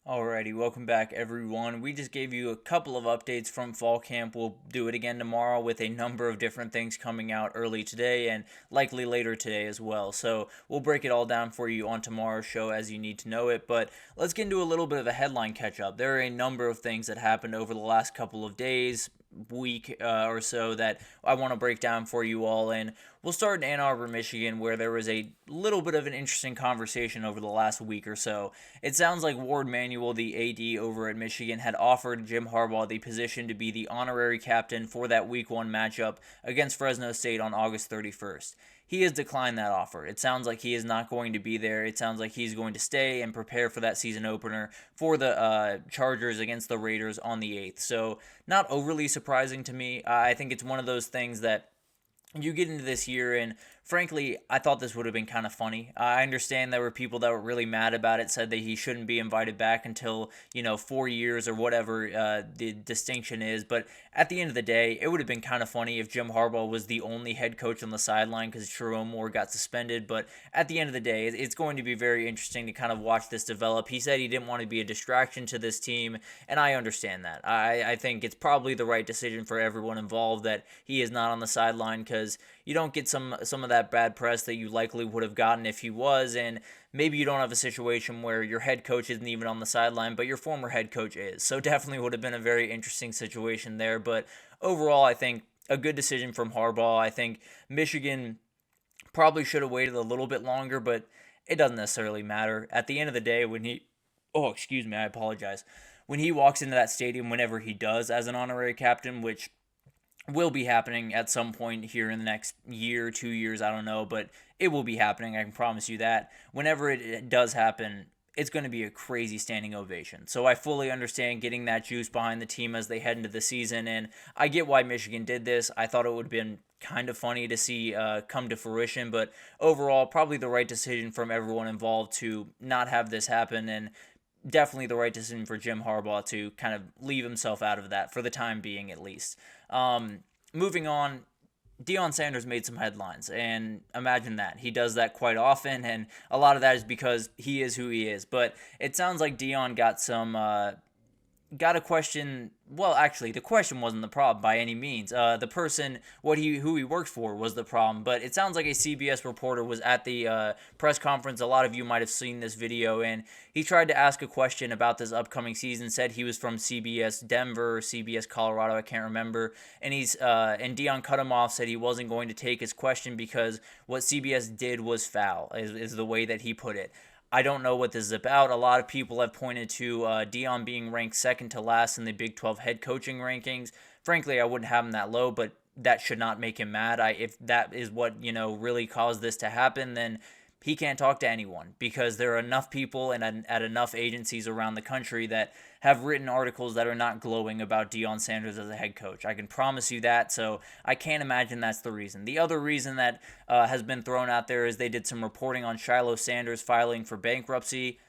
Alrighty, welcome back everyone. We just gave you a couple of updates from fall camp. We'll do it again tomorrow with a number of different things coming out early today and likely later today as well. So we'll break it all down for you on tomorrow's show as you need to know it. But let's get into a little bit of a headline catch up. There are a number of things that happened over the last couple of days, week or so that I want to break down for you all. And we'll start in Ann Arbor, Michigan, where there was a little bit of an interesting conversation over the last week or so. It sounds like Ward Manuel, the AD over at Michigan, had offered Jim Harbaugh the position to be the honorary captain for that Week 1 matchup against Fresno State on August 31st. He has declined that offer. It sounds like he is not going to be there. It sounds like he's going to stay and prepare for that season opener for the Chargers against the Raiders on the 8th. So not overly surprising to me. I think it's one of those things that you get into this year, and frankly, I thought this would have been kind of funny. I understand there were people that were really mad about it, said that he shouldn't be invited back until, 4 years or whatever the distinction is. But at the end of the day, it would have been kind of funny if Jim Harbaugh was the only head coach on the sideline because Jerome Moore got suspended. But at the end of the day, it's going to be very interesting to kind of watch this develop. He said he didn't want to be a distraction to this team, and I understand that. I think it's probably the right decision for everyone involved that he is not on the sideline because you don't get some of that bad press that you likely would have gotten if he was, and maybe you don't have a situation where your head coach isn't even on the sideline, but your former head coach is. So definitely would have been a very interesting situation there, but overall I think a good decision from Harbaugh. I think Michigan probably should have waited a little bit longer, but it doesn't necessarily matter. At the end of the day, I apologize. When he walks into that stadium, whenever he does as an honorary captain, which will be happening at some point here in the next year, 2 years, I don't know, but it will be happening, I can promise you that. Whenever it does happen, it's going to be a crazy standing ovation. So I fully understand getting that juice behind the team as they head into the season, and I get why Michigan did this. I thought it would have been kind of funny to see come to fruition, but overall, probably the right decision from everyone involved to not have this happen, and definitely the right decision for Jim Harbaugh to kind of leave himself out of that for the time being, at least. Moving on, Deion Sanders made some headlines, and imagine that. He does that quite often, and a lot of that is because he is who he is. But it sounds like Deion got a question. Well, actually, the question wasn't the problem by any means. The person, who he worked for, was the problem. But it sounds like a CBS reporter was at the press conference. A lot of you might have seen this video, and he tried to ask a question about this upcoming season. Said he was from CBS Denver or CBS Colorado, I can't remember. And and Deion cut him off. Said he wasn't going to take his question because what CBS did was foul. Is the way that he put it. I don't know what this is about. A lot of people have pointed to Deion being ranked second to last in the Big 12 head coaching rankings. Frankly, I wouldn't have him that low, but that should not make him mad. If that is what really caused this to happen, then he can't talk to anyone because there are enough people and at enough agencies around the country that have written articles that are not glowing about Deion Sanders as a head coach. I can promise you that, so I can't imagine that's the reason. The other reason that has been thrown out there is they did some reporting on Shiloh Sanders filing for bankruptcy.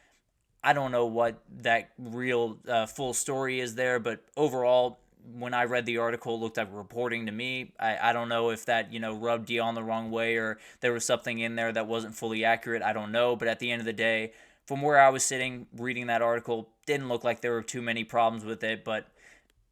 I don't know what that real full story is there, but overall, when I read the article, it looked like reporting to me. I don't know if that, rubbed Deion the wrong way or there was something in there that wasn't fully accurate. I don't know. But at the end of the day, from where I was sitting reading that article, didn't look like there were too many problems with it. But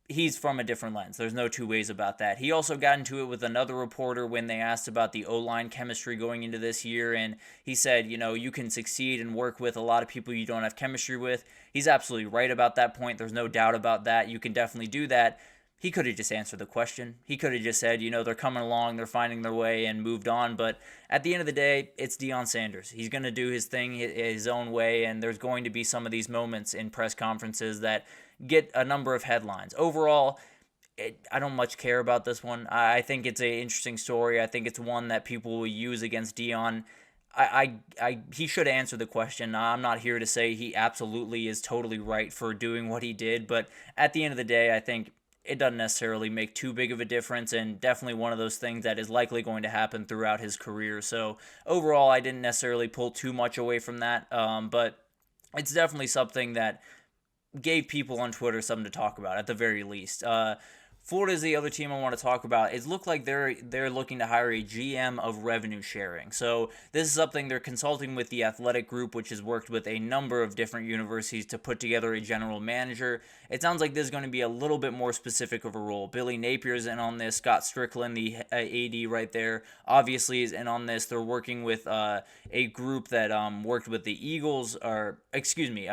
he's from a different lens. There's no two ways about that. He also got into it with another reporter when they asked about the O-line chemistry going into this year, and he said, you can succeed and work with a lot of people you don't have chemistry with. He's absolutely right about that point. There's no doubt about that. You can definitely do that. He could have just answered the question. He could have just said, they're coming along, they're finding their way, and moved on. But at the end of the day, it's Deion Sanders. He's going to do his thing his own way, and there's going to be some of these moments in press conferences that get a number of headlines. Overall, I don't much care about this one. I think it's an interesting story. I think it's one that people will use against Deion. He should answer the question. I'm not here to say he absolutely is totally right for doing what he did, but at the end of the day, I think it doesn't necessarily make too big of a difference, and definitely one of those things that is likely going to happen throughout his career. So overall, I didn't necessarily pull too much away from that, but it's definitely something that gave people on Twitter something to talk about at the very least. Florida is the other team I want to talk about. It looked like they're looking to hire a GM of revenue sharing. So this is something they're consulting with the athletic group, which has worked with a number of different universities to put together a general manager. It sounds like this is going to be a little bit more specific of a role. Billy Napier's in on this. Scott Strickland, the AD right there, obviously is in on this. They're working with a group that worked with the Eagles, or excuse me,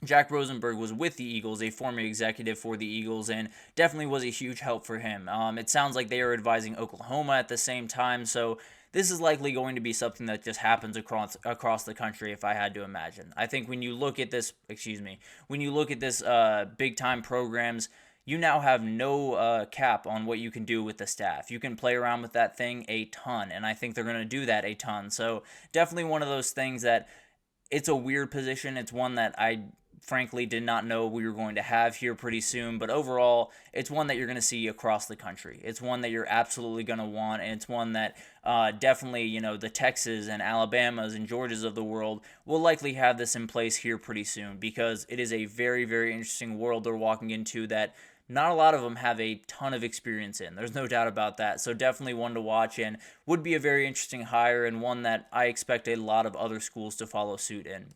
Jack Rosenberg was with the Eagles, a former executive for the Eagles, and definitely was a huge help for him. It sounds like they are advising Oklahoma at the same time, so this is likely going to be something that just happens across the country, if I had to imagine. I think when you look at this, big time programs, you now have no cap on what you can do with the staff. You can play around with that thing a ton, and I think they're going to do that a ton. So definitely one of those things that it's a weird position. It's one that I frankly did not know we were going to have here pretty soon, but overall it's one that you're going to see across the country. It's one that you're absolutely going to want, and it's one that definitely, the Texas and Alabamas and Georgias of the world will likely have this in place here pretty soon, because it is a very, very interesting world they're walking into that not a lot of them have a ton of experience in. There's no doubt about that. So definitely one to watch, and would be a very interesting hire, and one that I expect a lot of other schools to follow suit in.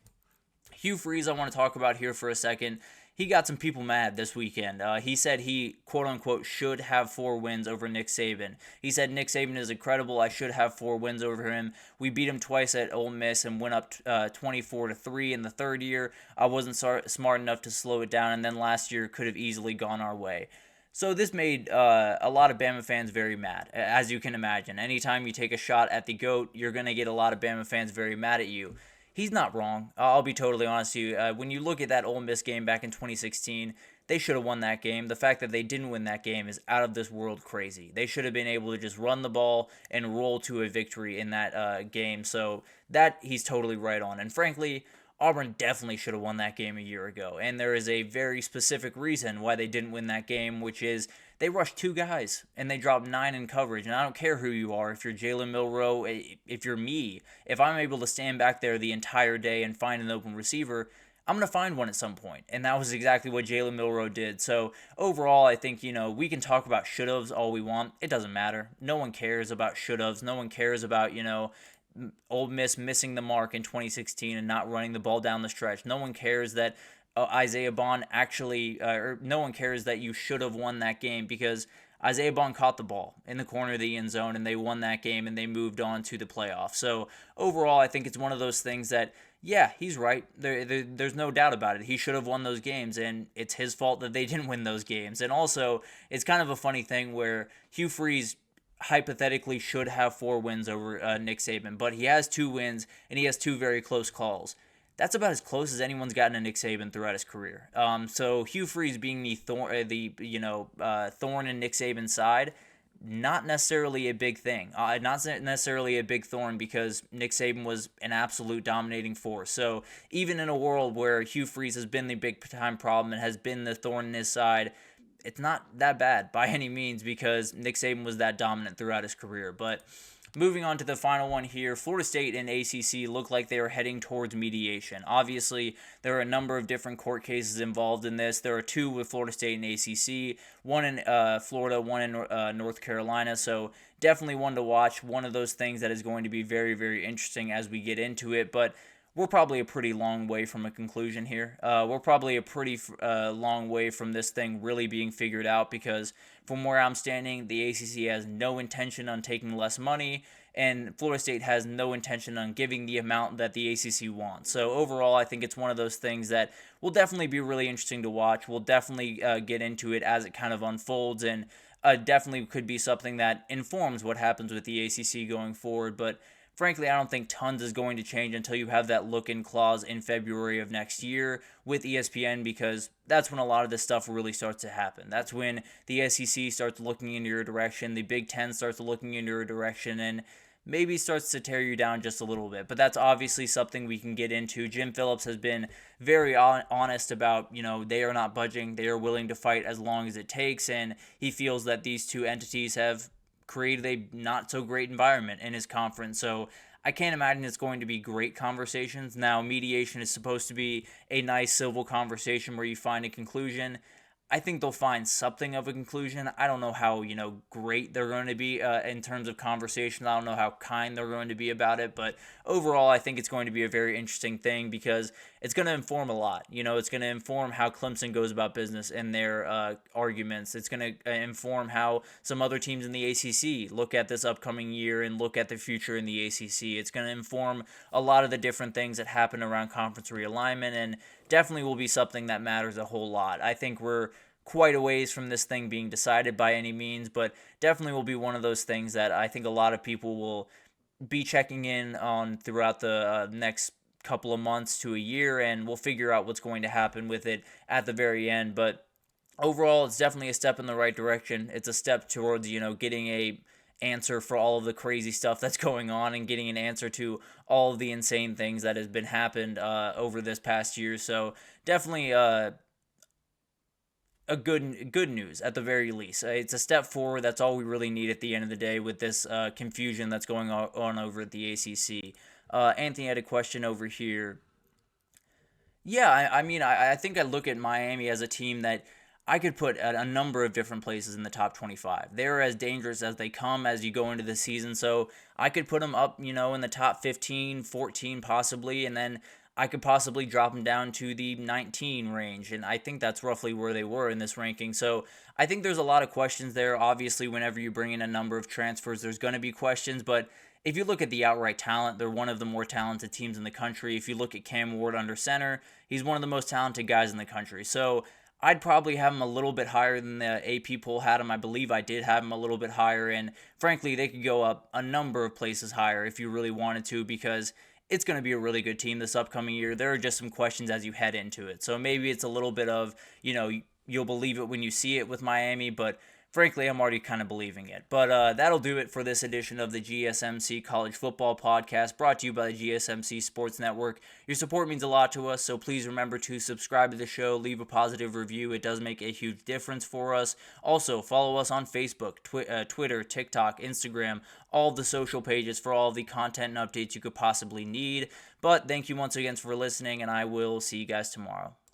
Hugh Freeze, I want to talk about here for a second. He got some people mad this weekend. He said he, quote-unquote, should have 4 wins over Nick Saban. He said Nick Saban is incredible. I should have 4 wins over him. We beat him twice at Ole Miss and went up 24-3 in the third year. I wasn't smart enough to slow it down, and then last year could have easily gone our way. So this made a lot of Bama fans very mad, as you can imagine. Anytime you take a shot at the GOAT, you're going to get a lot of Bama fans very mad at you. He's not wrong. I'll be totally honest with you. When you look at that Ole Miss game back in 2016, they should have won that game. The fact that they didn't win that game is out of this world crazy. They should have been able to just run the ball and roll to a victory in that game. So that he's totally right on. And frankly, Auburn definitely should have won that game a year ago. And there is a very specific reason why they didn't win that game, which is they rushed 2 guys and they dropped 9 in coverage. And I don't care who you are, if you're Jalen Milroe, if you're me, if I'm able to stand back there the entire day and find an open receiver, I'm going to find one at some point. And that was exactly what Jalen Milroe did. So overall, I think, we can talk about should-haves all we want. It doesn't matter. No one cares about should-haves. No one cares about, Ole Miss missing the mark in 2016 and not running the ball down the stretch. No one cares that Isaiah Bond or no one cares that you should have won that game, because Isaiah Bond caught the ball in the corner of the end zone and they won that game and they moved on to the playoffs. So overall, I think it's one of those things that, yeah, he's right. There's no doubt about it. He should have won those games, and it's his fault that they didn't win those games. And also, it's kind of a funny thing where Hugh Freeze hypothetically should have 4 wins over Nick Saban, but he has 2 wins and he has 2 very close calls. That's about as close as anyone's gotten to Nick Saban throughout his career. So Hugh Freeze being the thorn in Nick Saban's side, not necessarily a big thing. Not necessarily a big thorn, because Nick Saban was an absolute dominating force. So even in a world where Hugh Freeze has been the big time problem and has been the thorn in his side, it's not that bad by any means, because Nick Saban was that dominant throughout his career. But moving on to the final one here, Florida State and ACC look like they are heading towards mediation. Obviously, there are a number of different court cases involved in this. There are 2 with Florida State and ACC, one in Florida, one in North Carolina. So definitely one to watch. One of those things that is going to be very, very interesting as we get into it. But we're probably a pretty long way from a conclusion here. We're probably a pretty long way from this thing really being figured out, because from where I'm standing, the ACC has no intention on taking less money, and Florida State has no intention on giving the amount that the ACC wants. So overall, I think it's one of those things that will definitely be really interesting to watch. We'll definitely get into it as it kind of unfolds, and definitely could be something that informs what happens with the ACC going forward. But frankly, I don't think tons is going to change until you have that look-in clause in February of next year with ESPN, because that's when a lot of this stuff really starts to happen. That's when the SEC starts looking in your direction, the Big Ten starts looking in your direction, and maybe starts to tear you down just a little bit. But that's obviously something we can get into. Jim Phillips has been very honest about, they are not budging. They are willing to fight as long as it takes, and he feels that these 2 entities have created a not so great environment in his conference. So I can't imagine it's going to be great conversations. Now, mediation is supposed to be a nice civil conversation where you find a conclusion. I think they'll find something of a conclusion. I don't know how, great they're going to be in terms of conversation. I don't know how kind they're going to be about it, but overall, I think it's going to be a very interesting thing because it's going to inform a lot. It's going to inform how Clemson goes about business in their arguments. It's going to inform how some other teams in the ACC look at this upcoming year and look at the future in the ACC. It's going to inform a lot of the different things that happen around conference realignment, and definitely will be something that matters a whole lot. I think we're quite a ways from this thing being decided by any means, but definitely will be one of those things that I think a lot of people will be checking in on throughout the next couple of months to a year, and we'll figure out what's going to happen with it at the very end. But overall, it's definitely a step in the right direction. It's a step towards, getting a answer for all of the crazy stuff that's going on and getting an answer to all of the insane things that has been happened over this past year. So definitely a good news at the very least. It's a step forward. That's all we really need at the end of the day with this confusion that's going on over at the ACC. Anthony had a question over here. Yeah, I mean, I think I look at Miami as a team that I could put at a number of different places in the top 25. They're as dangerous as they come as you go into the season, so I could put them up, in the top 15, 14 possibly, and then I could possibly drop them down to the 19 range, and I think that's roughly where they were in this ranking. So I think there's a lot of questions there. Obviously, whenever you bring in a number of transfers, there's going to be questions, but if you look at the outright talent, they're one of the more talented teams in the country. If you look at Cam Ward under center, he's one of the most talented guys in the country. So I'd probably have him a little bit higher than the AP poll had him. I believe I did have him a little bit higher, and frankly, they could go up a number of places higher if you really wanted to, because it's going to be a really good team this upcoming year. There are just some questions as you head into it. So maybe it's a little bit of, you'll believe it when you see it with Miami, but frankly, I'm already kind of believing it. But that'll do it for this edition of the GSMC College Football Podcast, brought to you by the GSMC Sports Network. Your support means a lot to us, so please remember to subscribe to the show, leave a positive review. It does make a huge difference for us. Also, follow us on Facebook, Twitter, TikTok, Instagram, all the social pages for all the content and updates you could possibly need. But thank you once again for listening, and I will see you guys tomorrow.